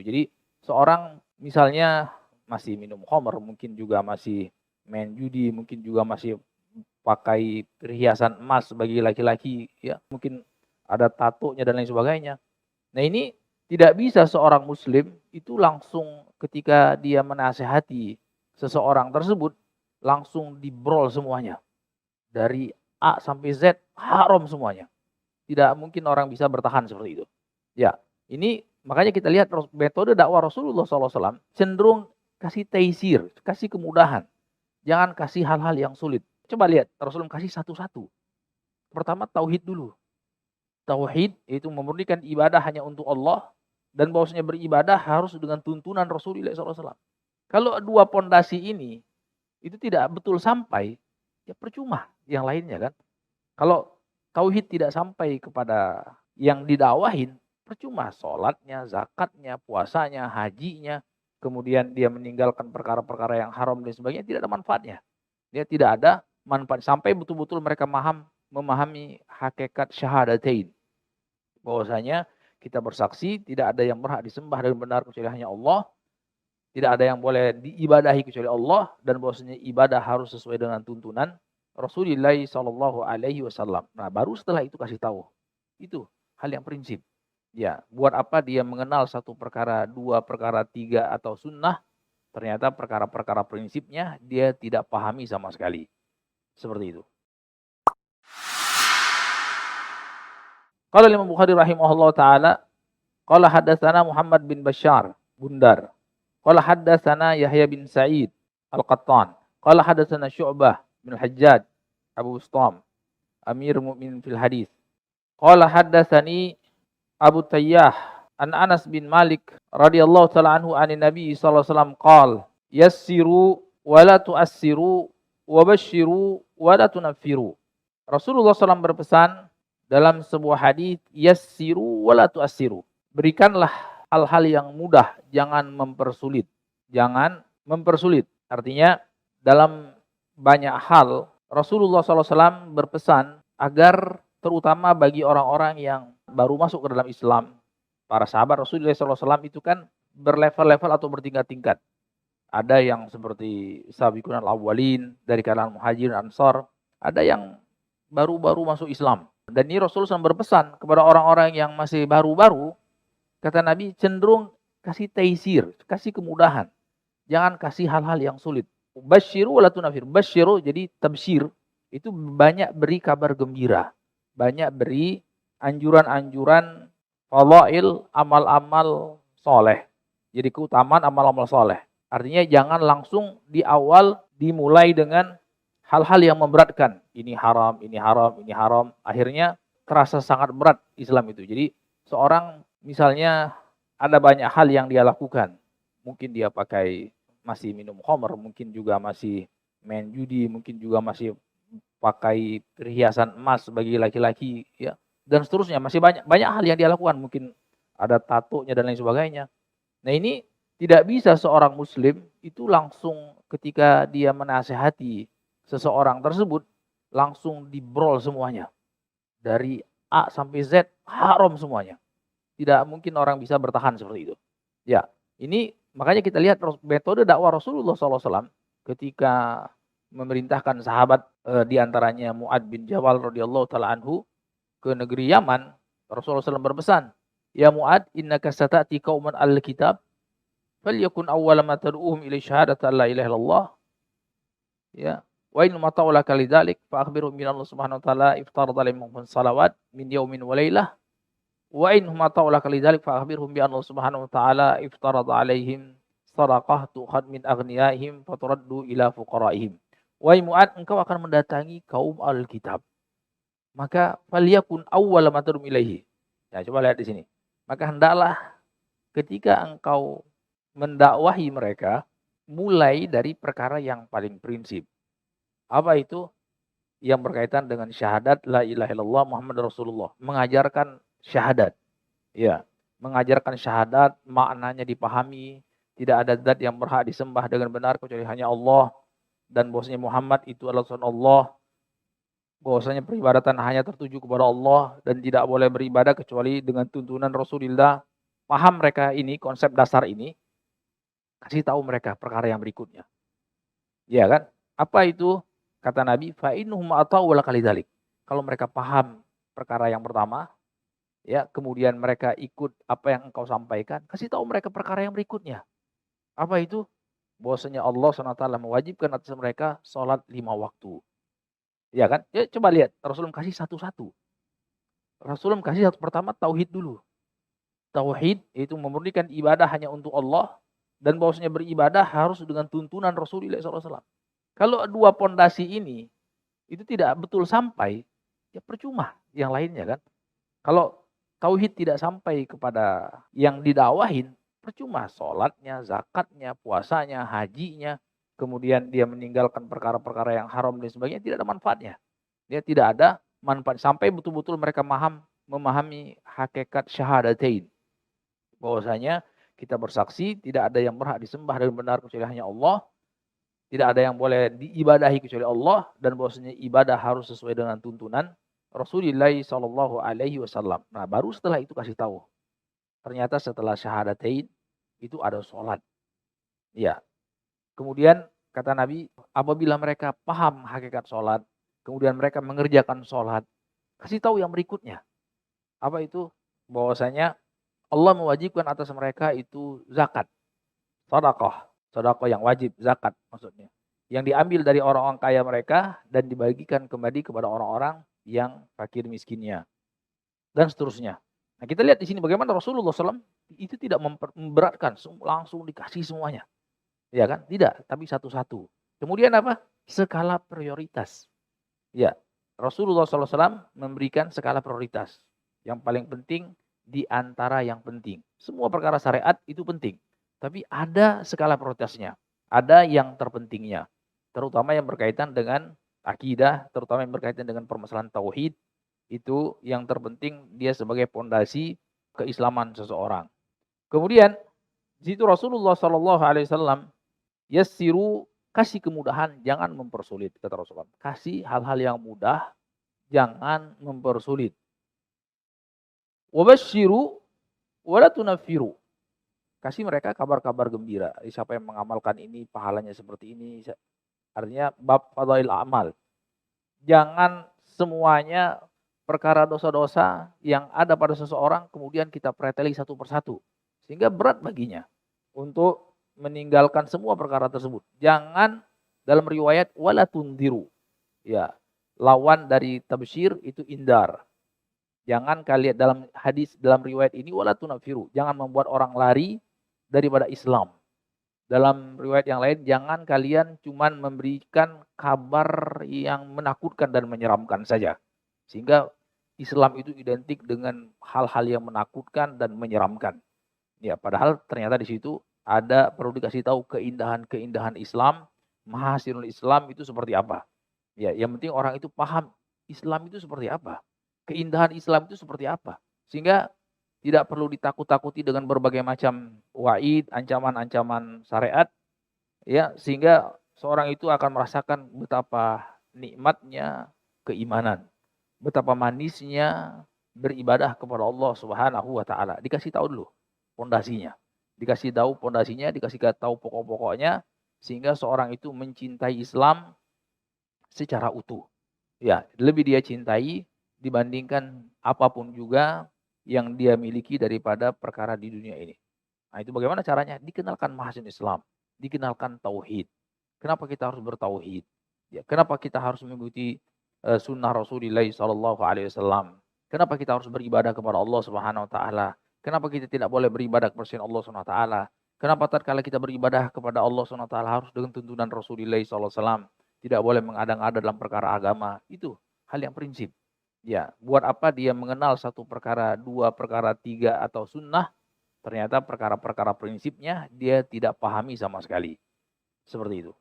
Jadi seorang misalnya masih minum khamr, mungkin juga masih main judi, mungkin juga masih pakai perhiasan emas bagi laki-laki, ya, mungkin ada tatonya dan lain sebagainya. Nah ini tidak bisa seorang muslim itu langsung ketika dia menasehati seseorang tersebut, langsung dibrol semuanya. Dari A sampai Z, haram semuanya. Tidak mungkin orang bisa bertahan seperti itu. Ya, ini makanya kita lihat metode dakwah Rasulullah SAW cenderung kasih taisir, kasih kemudahan. Jangan kasih hal-hal yang sulit. Coba lihat, Rasulullah kasih satu-satu. Pertama, tauhid dulu. Tauhid itu memurnikan ibadah hanya untuk Allah, dan bahwasanya beribadah harus dengan tuntunan Rasulullah SAW. Kalau dua pondasi ini itu tidak betul sampai, ya percuma yang lainnya kan. Kalau tauhid tidak sampai kepada yang didakwahin, percuma sholatnya, zakatnya, puasanya, hajinya, kemudian dia meninggalkan perkara-perkara yang haram dan sebagainya, tidak ada manfaatnya. Dia tidak ada manfaat sampai betul-betul mereka memahami hakikat syahadatain. Bahwasanya kita bersaksi tidak ada yang berhak disembah dengan benar kecuali hanya Allah, tidak ada yang boleh diibadahi kecuali Allah, dan bahwasanya ibadah harus sesuai dengan tuntunan Rasulullah Shallallahu Alaihi Wasallam. Nah, baru setelah itu kasih tahu. Itu hal yang prinsip. Ya, buat apa dia mengenal satu perkara, dua perkara, tiga atau sunnah, ternyata perkara-perkara prinsipnya dia tidak pahami sama sekali. Seperti itu. Qala Imam Bukhari rahimahullah taala, qala haddatsana Muhammad bin Bashar, Bundar. Qala haddatsana Yahya bin Sa'id Al-Qattan. Qala haddatsana Syu'bah bin Al-Hajjaj Abu Ustam, Amir Mu'minin fil Hadis. Qala haddatsani Abu Tayyah an Anas bin Malik radhiyallahu taala anhu anin Nabi sallallahu alaihi wasallam qala yassiru wa la tu'assiru wa basyiru wa la tunaffiru. Rasulullah SAW berpesan dalam sebuah hadis, yassiru wa la tu'assiru. Berikanlah hal-hal yang mudah, jangan mempersulit. Jangan mempersulit. Artinya dalam banyak hal Rasulullah SAW berpesan agar terutama bagi orang-orang yang baru masuk ke dalam Islam, para sahabat Rasulullah SAW itu kan berlevel-level atau bertingkat-tingkat. Ada yang seperti sabiqun al-awwalin dari kalangan muhajirin ansar, ada yang baru-baru masuk Islam. Dan ini Rasulullah SAW berpesan kepada orang-orang yang masih baru-baru, kata Nabi, cenderung kasih taisir, kasih kemudahan. Jangan kasih hal-hal yang sulit. Basyiru wa la tunafir. Basyiru jadi tabsyir, itu banyak beri kabar gembira. Banyak beri anjuran-anjuran fadail, amal-amal soleh. Jadi keutamaan amal-amal soleh. Artinya jangan langsung di awal dimulai dengan hal-hal yang memberatkan. Ini haram, ini haram, ini haram. Akhirnya terasa sangat berat Islam itu. Jadi seorang misalnya ada banyak hal yang dia lakukan. Mungkin dia masih minum khamr, mungkin juga masih main judi, mungkin juga masih pakai perhiasan emas bagi laki-laki, ya, dan seterusnya. Masih banyak hal yang dia lakukan. Mungkin ada tatonya dan lain sebagainya. Nah ini tidak bisa seorang muslim itu langsung ketika dia menasehati seseorang tersebut langsung dibrol semuanya. Dari A sampai Z, haram semuanya. Tidak mungkin orang bisa bertahan seperti itu. Ya, ini makanya kita lihat metode dakwah Rasulullah SAW ketika memerintahkan sahabat diantaranya Mu'ad bin Jabal radhiyallahu taala anhu ke negeri Yaman. Rasulullah SAW berpesan, ya Mu'ad, innaka sata'ti qauman al-kitab falyakun awwala ma tad'uhum ila syahadati la ilaha illallah, ya, wa in ma ta'ala kalidzalik fa akhbirhum bi Allah subhanahu wa ta'ala iftarada alaihim salawat min yaumin wa lailah, wa in ma ta'ala kalidzalik fa akhbirhum bi Allah subhanahu wa ta'ala iftarada alaihim sadaqah tu'khad min aghniyaihim faturaddu ila fuqaraihim. Wahai Mu'ad, engkau akan mendatangi kaum al-kitab, maka falyakun awwala ma tad'um ilaihi. Ya, coba lihat di sini. Maka hendaklah ketika engkau mendakwahi mereka, mulai dari perkara yang paling prinsip. Apa itu? Yang berkaitan dengan syahadat la ilaha illallah Muhammad Rasulullah. Mengajarkan syahadat. Ya, mengajarkan syahadat, maknanya dipahami, tidak ada zat yang berhak disembah dengan benar kecuali hanya Allah, dan bahwasanya Muhammad itu adalah utusan Allah, bahwasanya peribadatan hanya tertuju kepada Allah dan tidak boleh beribadah kecuali dengan tuntunan Rasulullah. paham mereka ini, konsep dasar ini, kasih tahu mereka perkara yang berikutnya. Iya kan? Apa itu? Kata Nabi, fa innahum ata'u wala kalidalik. Kalau mereka paham perkara yang pertama, ya, kemudian mereka ikut apa yang engkau sampaikan, kasih tahu mereka perkara yang berikutnya. Apa itu? Bahwasanya Allah SWT mewajibkan atas mereka sholat 5 waktu. Ya kan? Ya, coba lihat, Rasulullah kasih satu-satu. Rasulullah kasih satu pertama tauhid dulu. Tauhid itu memurnikan ibadah hanya untuk Allah dan bahwasanya beribadah harus dengan tuntunan Rasulullah SAW. Kalau dua pondasi ini itu tidak betul sampai, ya percuma yang lainnya kan. Kalau tauhid tidak sampai kepada yang didakwahin, percuma sholatnya, zakatnya, puasanya, hajinya, kemudian dia meninggalkan perkara-perkara yang haram dan sebagainya, tidak ada manfaatnya. Dia tidak ada manfaat sampai betul-betul mereka memahami hakikat syahadatain. Bahwasanya kita bersaksi tidak ada yang berhak disembah dengan benar kecuali hanya Allah, tidak ada yang boleh diibadahi kecuali Allah, dan bahwasanya ibadah harus sesuai dengan tuntunan Rasulullah Shallallahu Alaihi Wasallam. Nah, baru setelah itu kasih tahu. Ternyata setelah syahadatain itu ada sholat. Ya. Kemudian kata Nabi, apabila mereka paham hakikat sholat, kemudian mereka mengerjakan sholat, kasih tahu yang berikutnya. Apa itu? Bahwasanya Allah mewajibkan atas mereka itu zakat, sedekah yang wajib, zakat maksudnya. Yang diambil dari orang-orang kaya mereka dan dibagikan kembali kepada orang-orang yang fakir miskinnya. Dan seterusnya. Nah, kita lihat di sini bagaimana Rasulullah SAW itu tidak memberatkan, langsung dikasih semuanya. Ya kan? Tidak, tapi satu-satu. Kemudian apa? Skala prioritas. Ya, Rasulullah SAW memberikan skala prioritas. Yang paling penting di antara yang penting. Semua perkara syariat itu penting. Tapi ada skala prioritasnya. Ada yang terpentingnya. Terutama yang berkaitan dengan akidah, terutama yang berkaitan dengan permasalahan tauhid. Itu yang terpenting, dia sebagai pondasi keislaman seseorang. Kemudian, di situ Rasulullah SAW yassiru, kasih kemudahan, jangan mempersulit, kata Rasulullah. Kasih hal-hal yang mudah, jangan mempersulit. Wabashiru wala tunaffiru. Kasih mereka kabar-kabar gembira. Siapa yang mengamalkan ini, pahalanya seperti ini. Artinya bab fadail amal. Jangan semuanya perkara dosa-dosa yang ada pada seseorang kemudian kita preteli satu persatu. Sehingga berat baginya untuk meninggalkan semua perkara tersebut. Jangan, dalam riwayat wala tundiru. Ya, lawan dari tabsyir itu indar. Jangan kalian, dalam hadis, dalam riwayat ini wala tunafiru, jangan membuat orang lari daripada Islam. Dalam riwayat yang lain, jangan kalian cuman memberikan kabar yang menakutkan dan menyeramkan saja. Sehingga Islam itu identik dengan hal-hal yang menakutkan dan menyeramkan. Ya, padahal ternyata di situ ada, perlu dikasih tahu keindahan-keindahan Islam, mahasinul Islam itu seperti apa. Ya, yang penting orang itu paham Islam itu seperti apa. Keindahan Islam itu seperti apa. Sehingga tidak perlu ditakut-takuti dengan berbagai macam wa'id, ancaman-ancaman syariat. Ya, sehingga seorang itu akan merasakan betapa nikmatnya keimanan. Betapa manisnya beribadah kepada Allah Subhanahu wa taala. Dikasih tahu dulu pondasinya. Dikasih tahu pondasinya, dikasih tahu pokok-pokoknya, sehingga seorang itu mencintai Islam secara utuh. Ya, lebih dia cintai dibandingkan apapun juga yang dia miliki daripada perkara di dunia ini. Nah, itu bagaimana caranya? Dikenalkan mahasin Islam, dikenalkan tauhid. Kenapa kita harus bertauhid? Ya, kenapa kita harus mengikuti sunnah Rasulullah SAW? Kenapa kita harus beribadah kepada Allah Subhanahu Wa Taala? Kenapa kita tidak boleh beribadah kepada Allah Subhanahu Wa Taala? Kenapa tatkala kita beribadah kepada Allah Subhanahu Wa Taala harus dengan tuntunan Rasulullah SAW? Tidak boleh mengada-ngada dalam perkara agama. Itu hal yang prinsip. Ya, buat apa dia mengenal satu perkara, dua perkara, tiga atau sunnah, ternyata perkara-perkara prinsipnya dia tidak pahami sama sekali. Seperti itu.